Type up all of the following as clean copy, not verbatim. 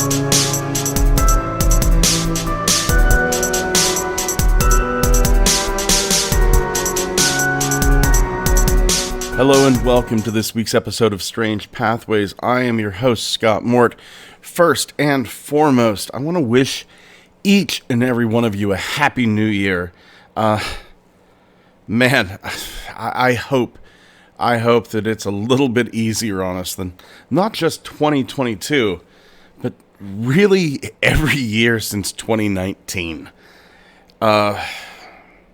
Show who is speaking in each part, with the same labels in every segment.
Speaker 1: Hello and welcome to this week's episode of Strange Pathways. I am your host, Scott Mort. First and foremost, I want to wish each and every one of you a happy new year. Man, I hope that it's a little bit easier on us than not just 2022, but really every year since 2019.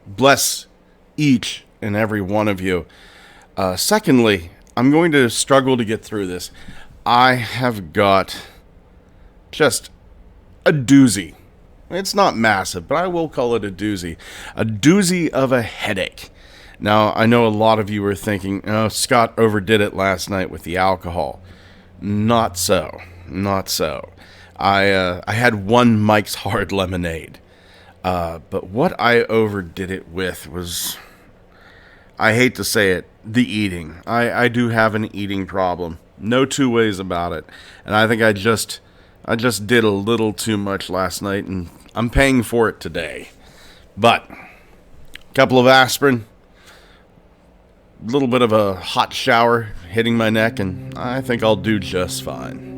Speaker 1: Bless each and every one of you. Secondly, I'm going to struggle to get through this. I have got just a doozy. It's not massive, but I will call it a doozy. A doozy of a headache. Now, I know a lot of you are thinking, oh, Scott overdid it last night with the alcohol. Not so. Not so. I had one Mike's Hard Lemonade. But what I overdid it with was, I hate to say it, the eating. I do have an eating problem. No two ways about it. And I think I just did a little too much last night, and I'm paying for it today. But a couple of aspirin, a little bit of a hot shower hitting my neck, and I think I'll do just fine.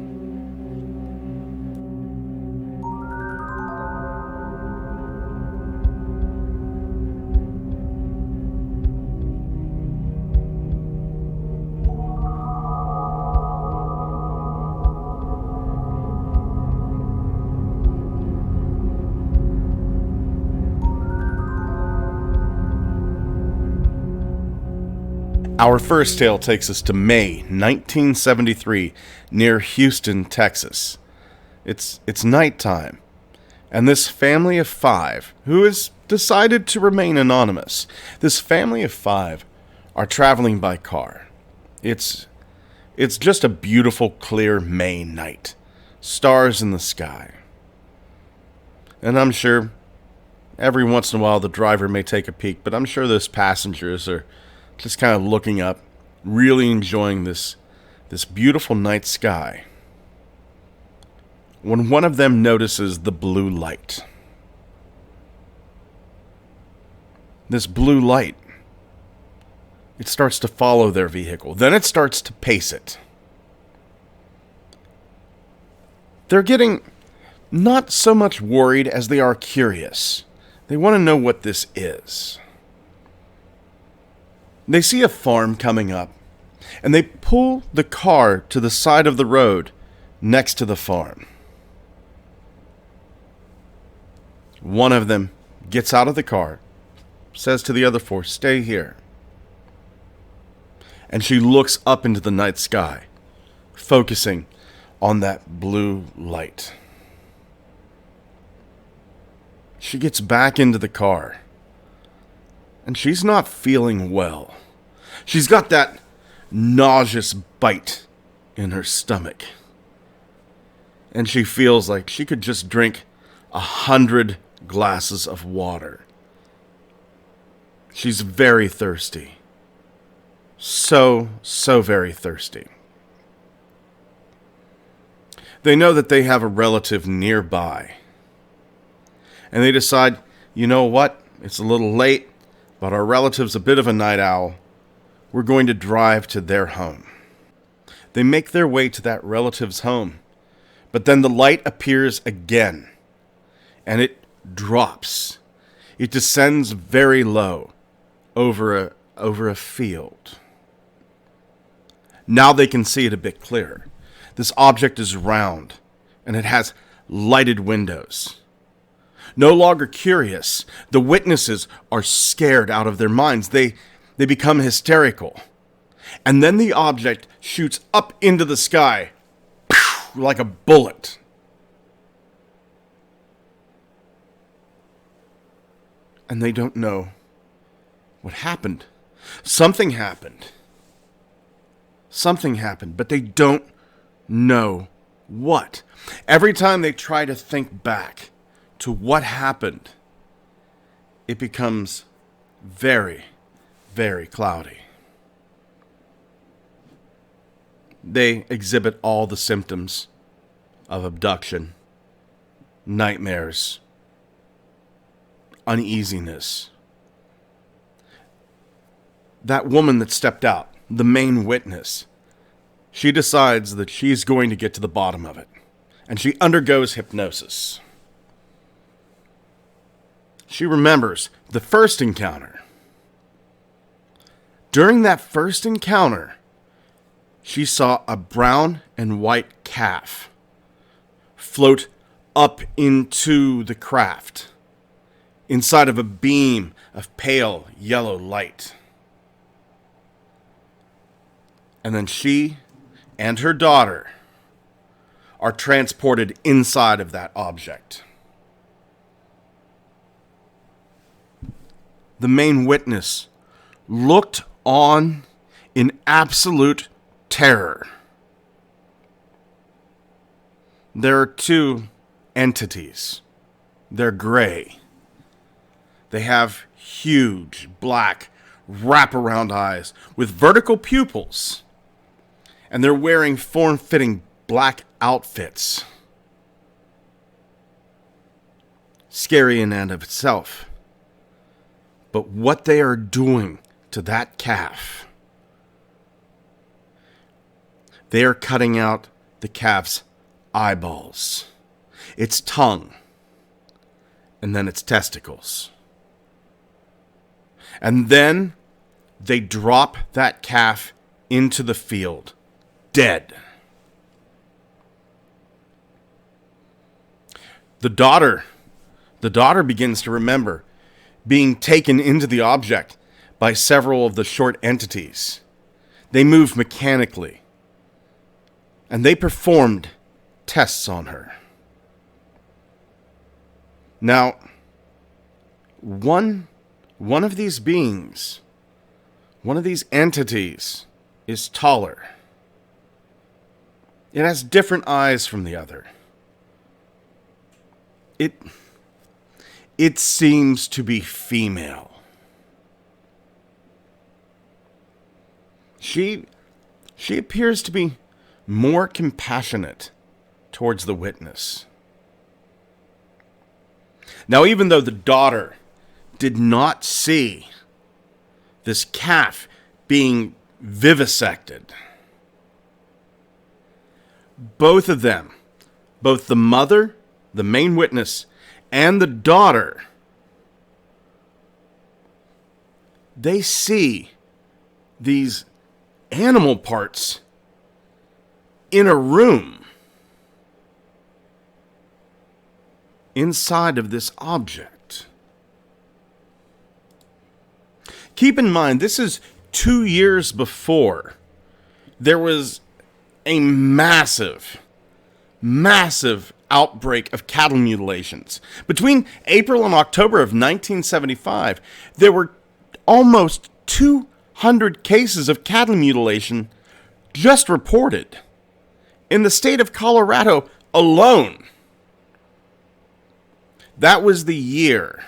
Speaker 1: Our first tale takes us to May 1973 near Houston, Texas. It's nighttime, and this family of five, who has decided to remain anonymous, this family of five are traveling by car. It's just a beautiful, clear May night. Stars in the sky. And I'm sure every once in a while the driver may take a peek, but I'm sure those passengers are just kind of looking up, really enjoying this beautiful night sky, when one of them notices the blue light. This blue light, it starts to follow their vehicle. Then it starts to pace it. They're getting not so much worried as they are curious. They want to know what this is. They see a farm coming up, and they pull the car to the side of the road next to the farm. One of them gets out of the car, says to the other four, "Stay here." And she looks up into the night sky, focusing on that blue light. She gets back into the car, and she's not feeling well. She's got that nauseous bite in her stomach. And she feels like she could just drink 100 glasses of water. She's very thirsty. So very thirsty. They know that they have a relative nearby. And they decide, you know what? It's a little late, but our relative's a bit of a night owl. We're going to drive to their home. They make their way to that relative's home, but then the light appears again, and it drops. It descends very low over a field. Now they can see it a bit clearer. This object is round, and it has lighted windows. No longer curious, the witnesses are scared out of their minds. They become hysterical. And then the object shoots up into the sky like a bullet. And they don't know what happened. Something happened. Something happened, but they don't know what. Every time they try to think back to what happened, it becomes very, very cloudy. They exhibit all the symptoms of abduction, nightmares, uneasiness. That woman that stepped out, the main witness, she decides that she's going to get to the bottom of it, and she undergoes hypnosis. She remembers the first encounter. During that first encounter, she saw a brown and white calf float up into the craft, inside of a beam of pale yellow light. And then she and her daughter are transported inside of that object. The main witness looked on in absolute terror. There are two entities. They're gray. They have huge, black, wraparound eyes with vertical pupils. And they're wearing form-fitting black outfits. Scary in and of itself. But what they are doing to that calf, they are cutting out the calf's eyeballs, its tongue, and then its testicles. And then they drop that calf into the field, dead. The daughter begins to remember being taken into the object by several of the short entities. They moved mechanically, and they performed tests on her. Now, one of these beings, one of these entities, is taller. It has different eyes from the other. It seems to be female. She appears to be more compassionate towards the witness. Now, even though the daughter did not see this calf being vivisected, both of them, both the mother, the main witness, and the daughter, they see these animal parts in a room inside of this object. Keep in mind, this is 2 years before there was a massive outbreak of cattle mutilations. Between April and October of 1975, there were almost 200 cases of cattle mutilation just reported in the state of Colorado alone. That was the year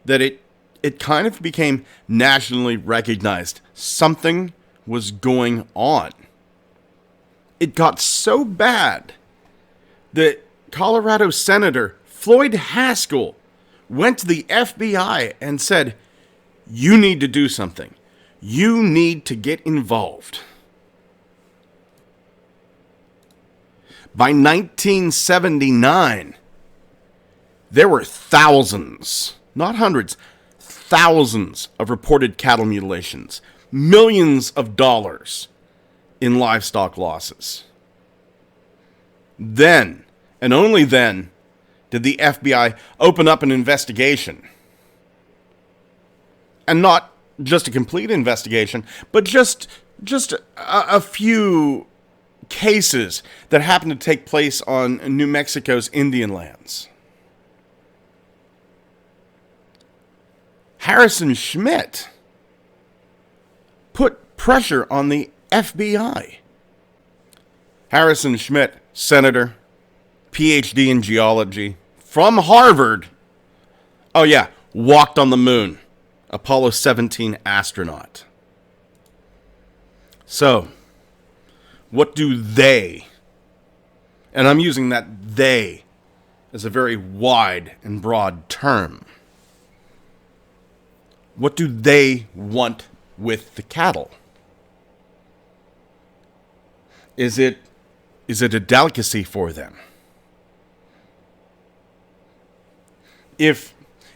Speaker 1: that it kind of became nationally recognized. Something was going on. It got so bad that Colorado Senator Floyd Haskell went to the FBI and said, "You need to do something. You need to get involved." By 1979, there were thousands, not hundreds, thousands of reported cattle mutilations, millions of dollars in livestock losses. Then, and only then, did the FBI open up an investigation. And not just a complete investigation, but just a few cases that happened to take place on New Mexico's Indian lands. Harrison Schmitt put pressure on the FBI. Harrison Schmitt, senator, PhD in geology, from Harvard. Oh yeah, walked on the moon. Apollo 17 astronaut. So, what do they And I'm using that they as a very wide and broad term. What do they want with the cattle? Is it a delicacy for them? If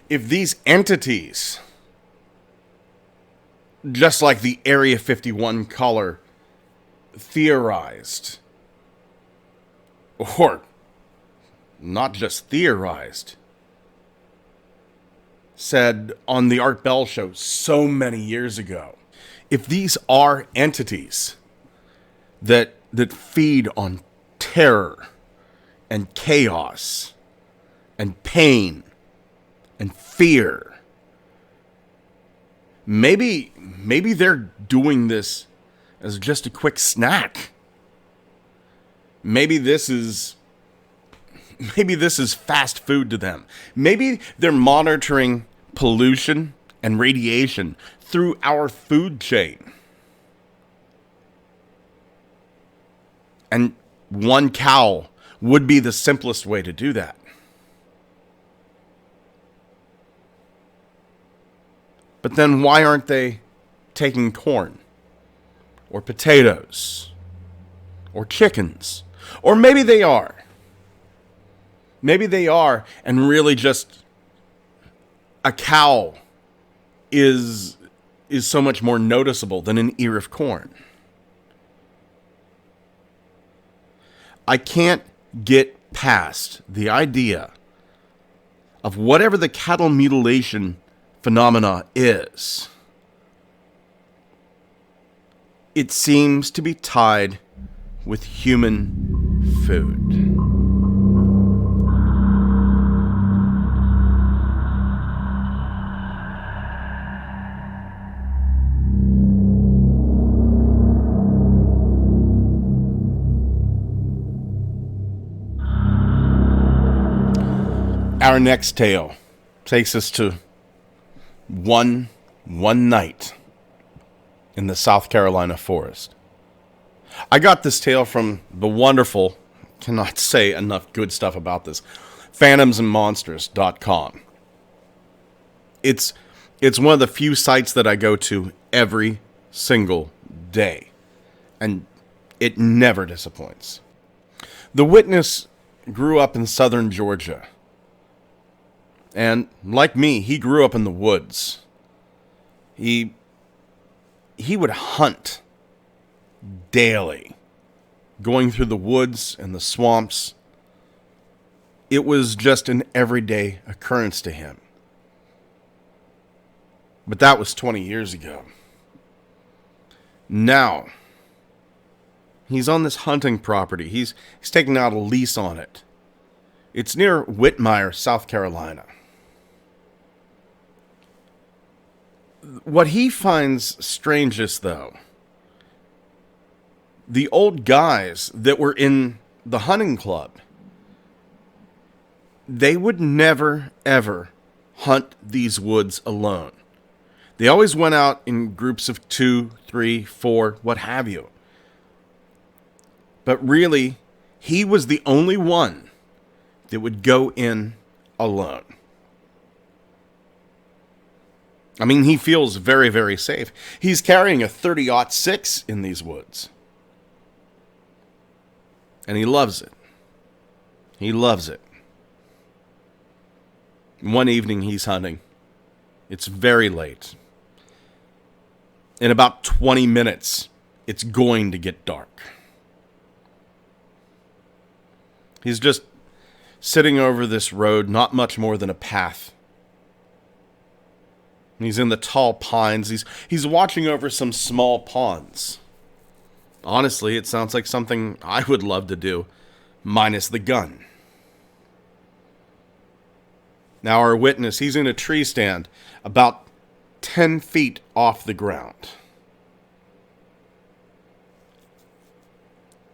Speaker 1: these entities, just like the Area 51 caller theorized, or not just theorized, said on the Art Bell show so many years ago, if these are entities that feed on terror and chaos and pain and fear, maybe they're doing this as just a quick snack. Maybe this is fast food to them. Maybe they're monitoring pollution and radiation through our food chain. And one cow would be the simplest way to do that. But then why aren't they taking corn or potatoes or chickens? Or maybe they are. Maybe they are, and really just a cow is so much more noticeable than an ear of corn. I can't get past the idea of whatever the cattle mutilation phenomena is. It seems to be tied with human food. Our next tale takes us to one night in the South Carolina forest. I got this tale from the wonderful, cannot say enough good stuff about this, phantomsandmonsters.com. It's one of the few sites that I go to every single day, and it never disappoints. The witness grew up in southern Georgia. And like me, he grew up in the woods. He would hunt daily, going through the woods and the swamps. It was just an everyday occurrence to him. But that was 20 years ago. Now, he's on this hunting property. He's taking out a lease on it. It's near Whitmire, South Carolina. What he finds strangest, though, the old guys that were in the hunting club, they would never, ever hunt these woods alone. They always went out in groups of 2, 3, 4, what have you. But really, he was the only one that would go in alone. I mean, he feels very, very safe. He's carrying a .30-06 in these woods. And he loves it. He loves it. One evening he's hunting. It's very late. In about 20 minutes, it's going to get dark. He's just sitting over this road, not much more than a path. He's in the tall pines. He's watching over some small ponds. Honestly, it sounds like something I would love to do, minus the gun. Now our witness, he's in a tree stand about 10 feet off the ground.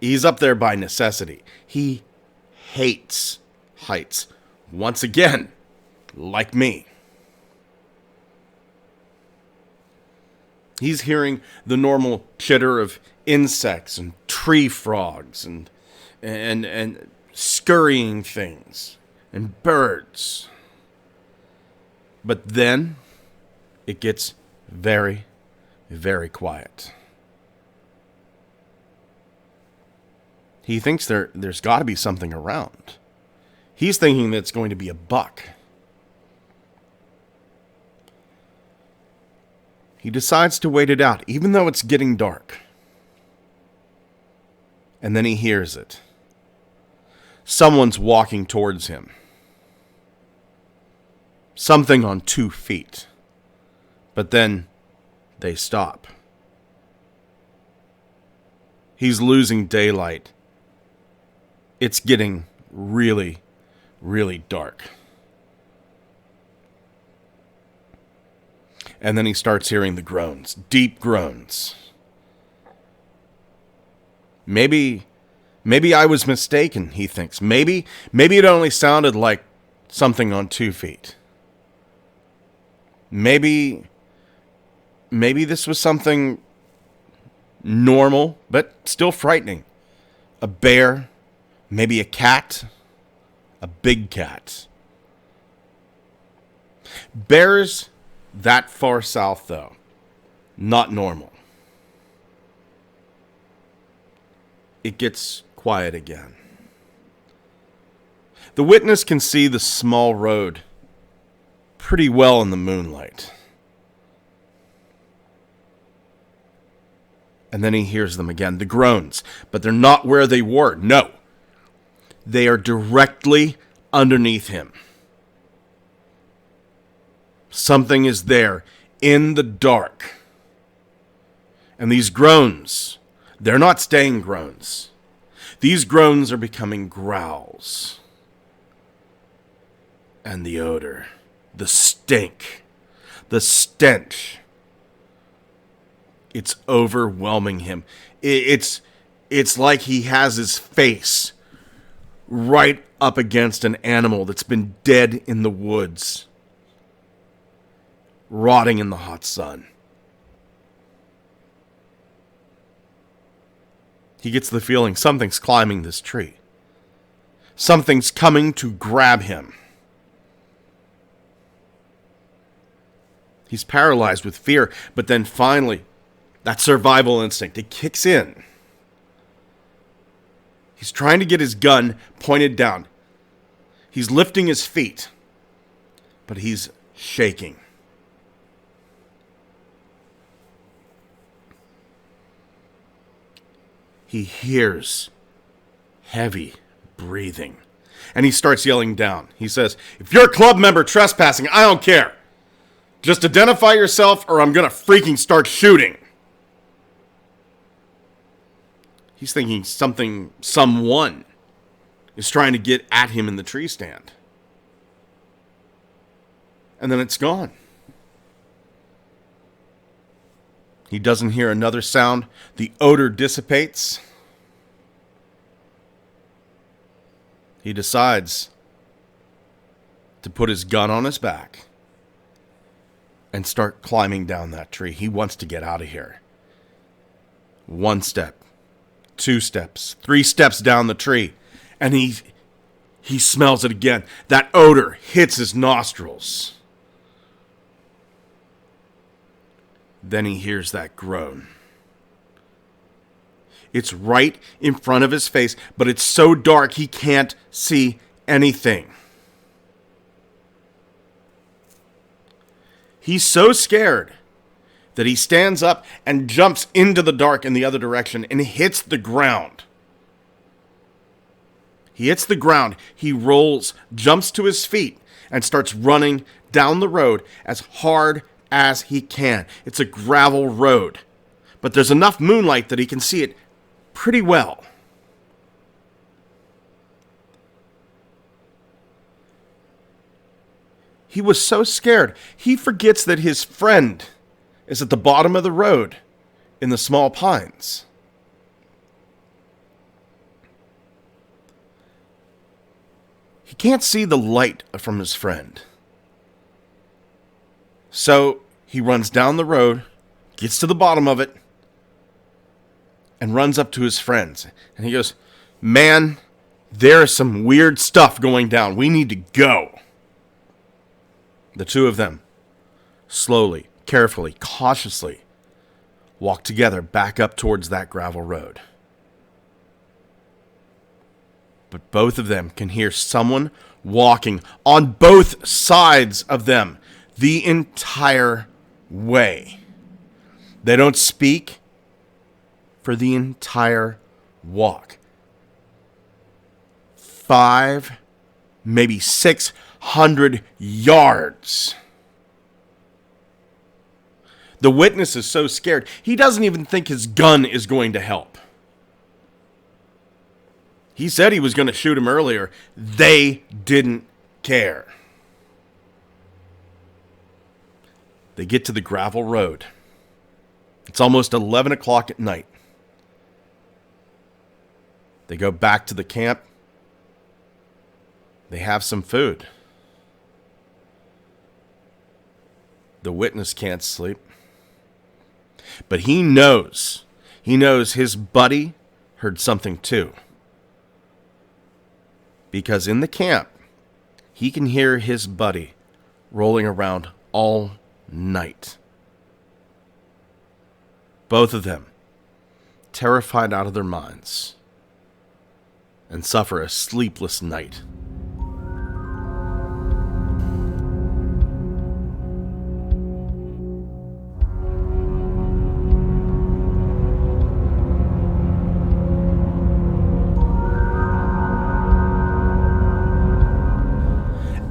Speaker 1: He's up there by necessity. He hates heights. Once again, like me. He's hearing the normal chitter of insects and tree frogs and and scurrying things and birds. But then it gets very, very quiet. He thinks there's got to be something around. He's thinking that it's going to be a buck. He decides to wait it out, even though it's getting dark. And then he hears it. Someone's walking towards him. Something on 2 feet. But then they stop. He's losing daylight. It's getting really, really dark. And then he starts hearing the groans, deep groans. Maybe I was mistaken, he thinks. Maybe it only sounded like something on 2 feet. Maybe this was something normal, but still frightening. A bear, maybe a cat, a big cat. Bears that far south, though, not normal. It gets quiet again. The witness can see the small road pretty well in the moonlight. And then he hears them again, the groans, but they're not where they were. No. They are directly underneath him. Something is there in the dark. And these groans, they're not staying groans. These groans are becoming growls. And the odor, the stink, the stench, it's overwhelming him. It's like he has his face right up against an animal that's been dead in the woods, rotting in the hot sun. He gets the feeling something's climbing this tree. Something's coming to grab him. He's paralyzed with fear, but then finally, that survival instinct, it kicks in. He's trying to get his gun pointed down. He's lifting his feet, but he's shaking. He hears heavy breathing, and he starts yelling down. He says, "If you're a club member trespassing, I don't care. Just identify yourself or I'm going to freaking start shooting." He's thinking someone is trying to get at him in the tree stand. And then it's gone. He doesn't hear another sound. The odor dissipates. He decides to put his gun on his back and start climbing down that tree. He wants to get out of here. 1 step, 2 steps, 3 steps down the tree, and he smells it again. That odor hits his nostrils. Then he hears that groan. It's right in front of his face, but it's so dark he can't see anything. He's so scared that he stands up and jumps into the dark in the other direction and hits the ground. He hits the ground, he rolls, jumps to his feet, and starts running down the road as hard as he can. It's a gravel road, but there's enough moonlight that he can see it pretty well. He was so scared, he forgets that his friend is at the bottom of the road in the small pines. He can't see the light from his friend. So he runs down the road, gets to the bottom of it, and runs up to his friends. And he goes, Man, there is some weird stuff going down. We need to go. The two of them, slowly, carefully, cautiously, walk together back up towards that gravel road. But both of them can hear someone walking on both sides of them the entire way. They don't speak for the entire walk. 5, maybe 600 yards. The witness is so scared, he doesn't even think his gun is going to help. He said he was going to shoot him earlier. They didn't care. They get to the gravel road. It's almost 11 o'clock at night. They go back to the camp. They have some food. The witness can't sleep. But he knows his buddy heard something too. Because in the camp, he can hear his buddy rolling around all night. Both of them, terrified out of their minds, and suffer a sleepless night.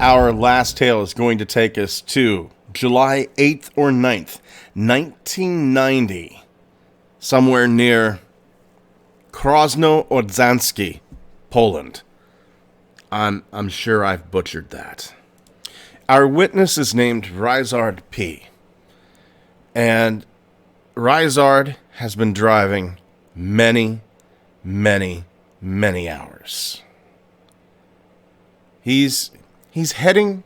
Speaker 1: Our last tale is going to take us to July 8th or 9th, 1990, somewhere near Krosno-Odrzański, Poland. I'm sure I've butchered that. Our witness is named Ryszard P. And Ryszard has been driving many, many, many hours. He's heading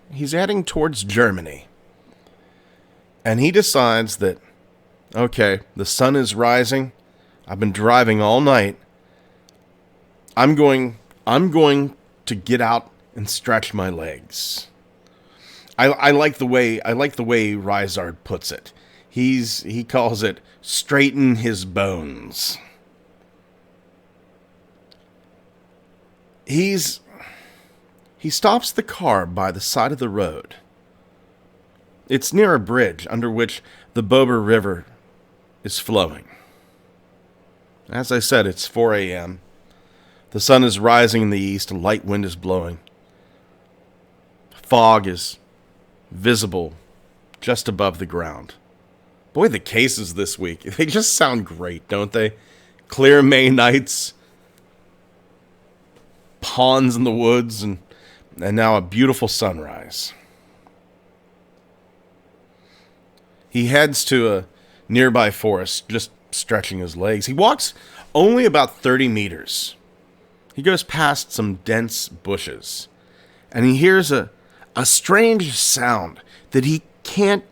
Speaker 1: towards Germany. And he decides that, okay, the sun is rising. I've been driving all night. I'm going to get out and stretch my legs. I like the way Ryszard puts it. He calls it straighten his bones. He stops the car by the side of the road. It's near a bridge under which the Bober River is flowing. As I said, it's 4 a.m. The sun is rising in the east, a light wind is blowing. Fog is visible just above the ground. Boy, the cases this week, they just sound great, don't they? Clear May nights, ponds in the woods, and now a beautiful sunrise. He heads to a nearby forest, just stretching his legs. He walks only about 30 meters. He goes past some dense bushes, and he hears a strange sound that he can't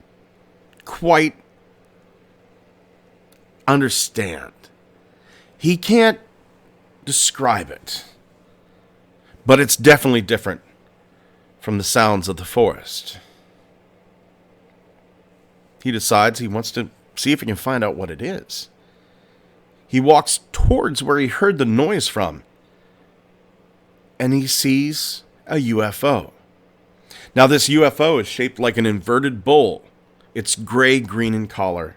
Speaker 1: quite understand. He can't describe it, but it's definitely different from the sounds of the forest. He decides he wants to see if he can find out what it is. He walks towards where he heard the noise from, and he sees a UFO. Now, this UFO is shaped like an inverted bowl. It's gray, green in color.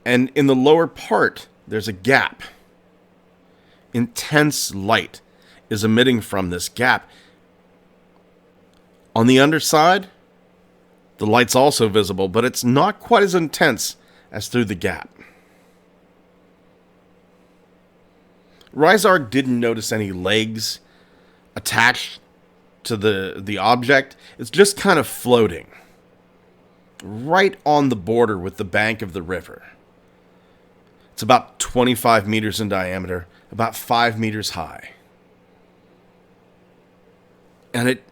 Speaker 1: And in the lower part, there's a gap. Intense light is emitting from this gap. On the underside, the light's also visible, but it's not quite as intense as through the gap. Ryszard didn't notice any legs attached to the object. It's just kind of floating right on the border with the bank of the river. It's about 25 meters in diameter, about 5 meters high. And it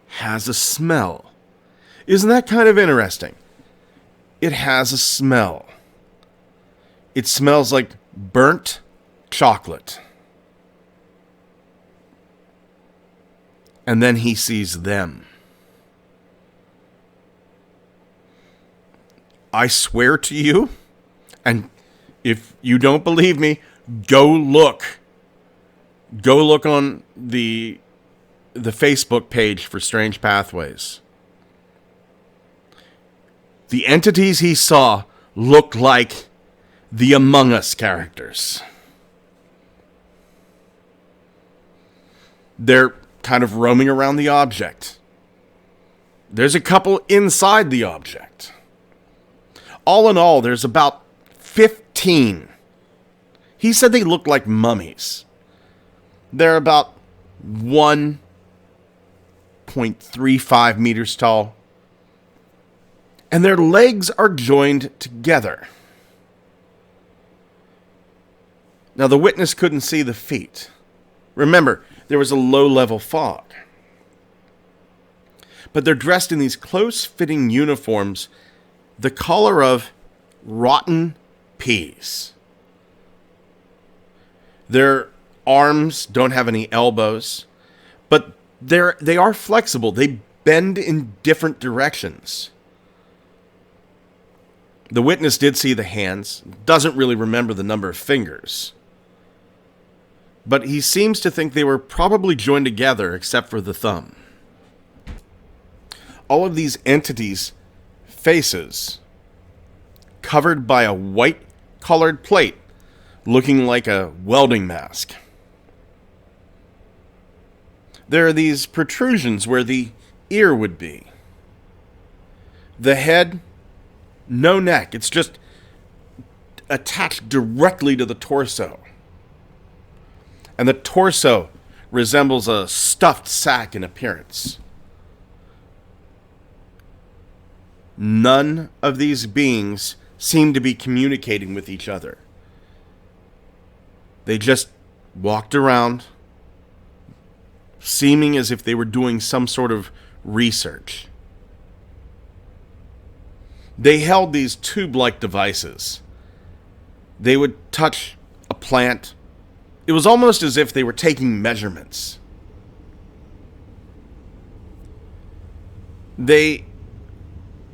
Speaker 1: has a smell. Isn't that kind of interesting? It has a smell. It smells like burnt chocolate. And then he sees them. I swear to you, and if you don't believe me, go look. Go look on the Facebook page for Strange Pathways. The entities he saw looked like the Among Us characters. They're kind of roaming around the object. There's a couple inside the object. All in all, there's about 15. He said they look like mummies. They're about 1.35 meters tall. And their legs are joined together. Now, the witness couldn't see the feet. Remember, there was a low-level fog. But they're dressed in these close-fitting uniforms the color of rotten peas. Their arms don't have any elbows, but they are flexible. They bend in different directions. The witness did see the hands, doesn't really remember the number of fingers. But he seems to think they were probably joined together except for the thumb. All of these entities' faces covered by a white colored plate looking like a welding mask. There are these protrusions where the ear would be. The head, no neck. It's just attached directly to the torso. And the torso resembles a stuffed sack in appearance. None of these beings seem to be communicating with each other. They just walked around, seeming as if they were doing some sort of research. They held these tube-like devices. They would touch a plant. It was almost as if they were taking measurements.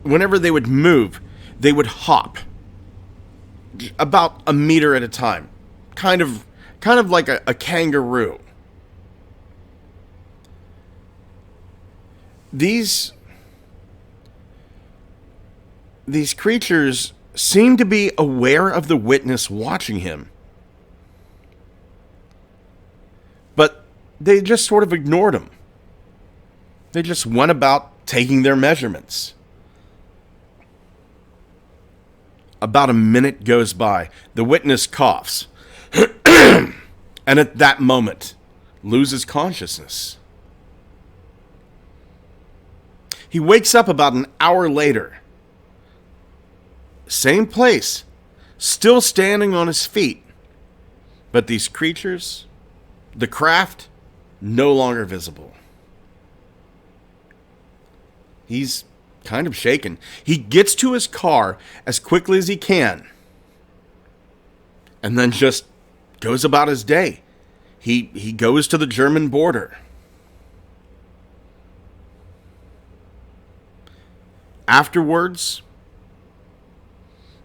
Speaker 1: Whenever they would move, they would hop about a meter at a time. Kind of like a kangaroo. These creatures seem to be aware of the witness watching him. But they just sort of ignored him. They just went about taking their measurements. About a minute goes by. The witness coughs. And at that moment, loses consciousness. He wakes up about an hour later. Same place. Still standing on his feet. But these creatures, the craft, no longer visible. He's kind of shaken. He gets to his car as quickly as he can. And then just goes about his day. He goes to the German border. Afterwards,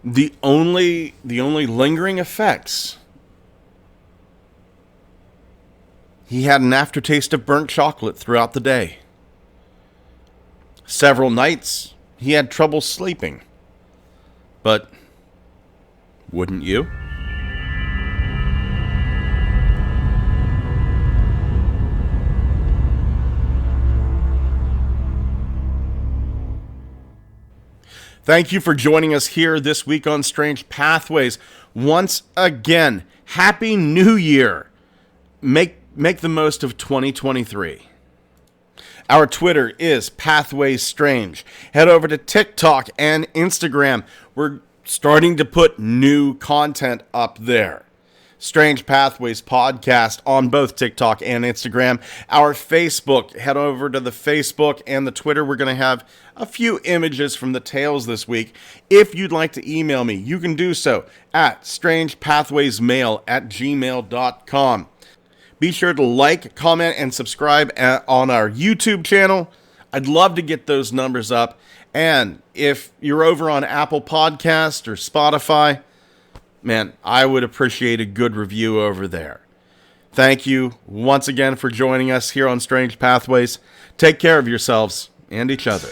Speaker 1: the only lingering effects, he had an aftertaste of burnt chocolate throughout the day. Several nights, he had trouble sleeping. But wouldn't you? Thank you for joining us here this week on Strange Pathways. Once again, Happy New Year. Make the most of 2023. Our Twitter is Pathways Strange. Head over to TikTok and Instagram. We're starting to put new content up there. Strange Pathways Podcast on both TikTok and Instagram. Our Facebook, head over to the Facebook and the Twitter. We're going to have a few images from the tales this week. If you'd like to email me, you can do so at strangepathwaysmail@gmail.com. Be sure to like, comment, and subscribe on our YouTube channel. I'd love to get those numbers up. And if you're over on Apple Podcast or Spotify, man, I would appreciate a good review over there. Thank you once again for joining us here on Strange Pathways. Take care of yourselves and each other.